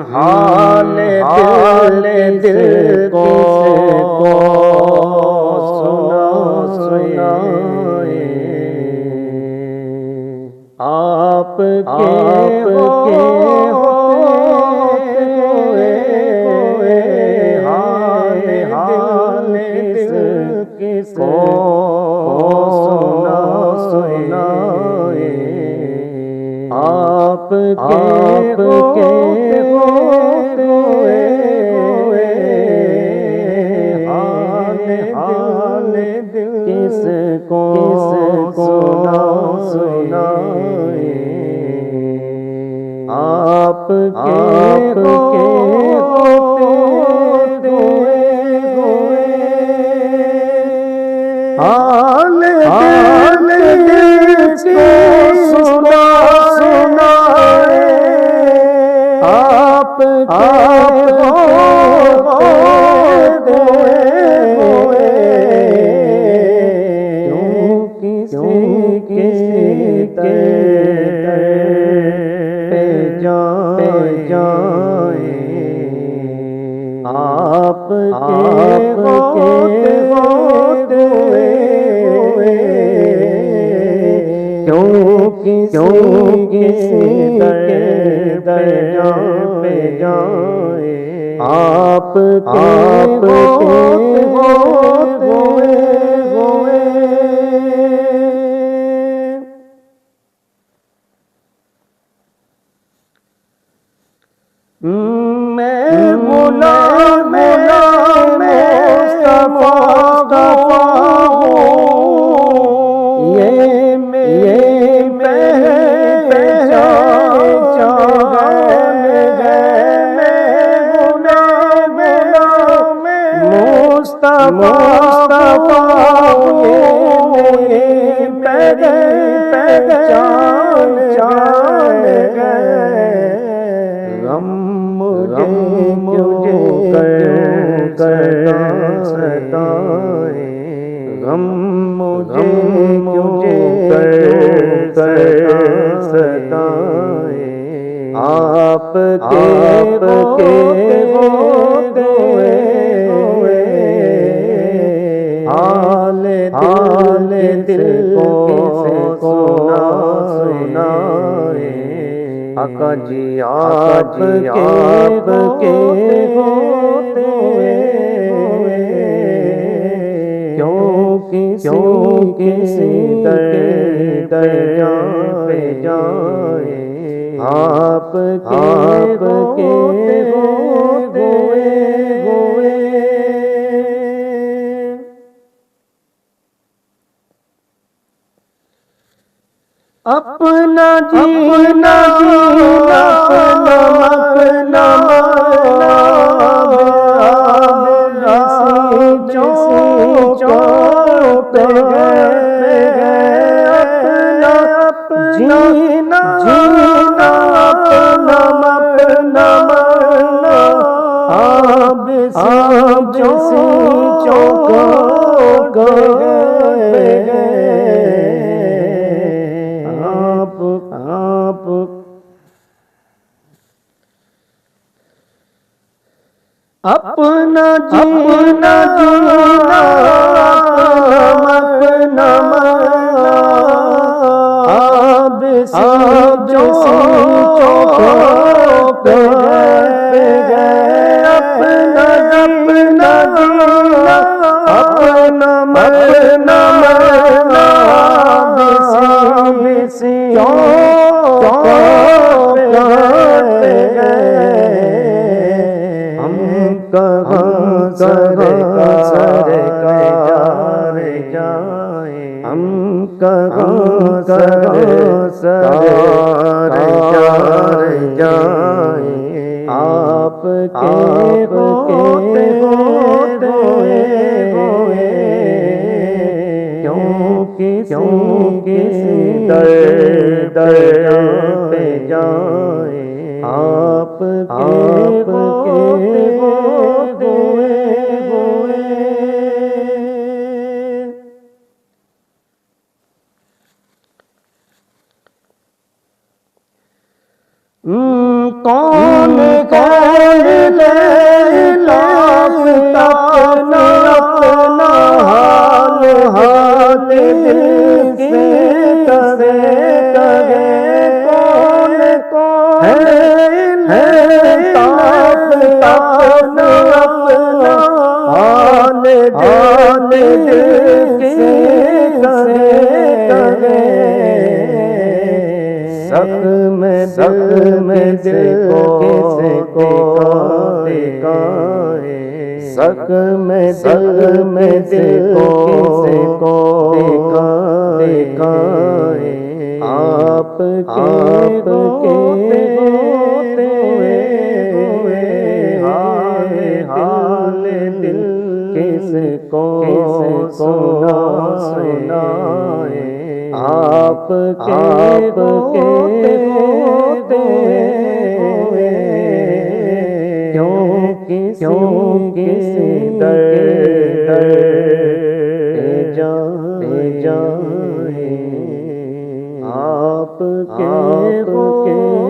हाल दिल को सुनाए आपके हाल दिल किसको सुनाए आपके हाल दिल किसको सुनाए आपके हाल दिल किसको सुनाए आपके किसी दर पे जाए आपके मैं गुलाम मुस्तफा हूँ ये मुस्तफा पहचान गए गम मुझे कर सताए गम मुझे कर सताए आपके हाल दिल को सुनाए आका जी आपके होते क्यों किसी दर पे जाए आपके होते अपना जीना अपना पे जीना अपना अपना जीना अपना आप जो पे गए अपना जीना अपना मरना हम कहाँ जाए आपके होते क्यों किसी दर पे जाए आपके कौन कौन ले लापता अपना हाल हाल दिल से कहे कौन है लापता अपना हाल दिल से कहे सक में दिल को दिखाए सक में दिल को दिखाए आप के हाल दिल किसको सुनाए आप के क्यों किसी दर जाए आप के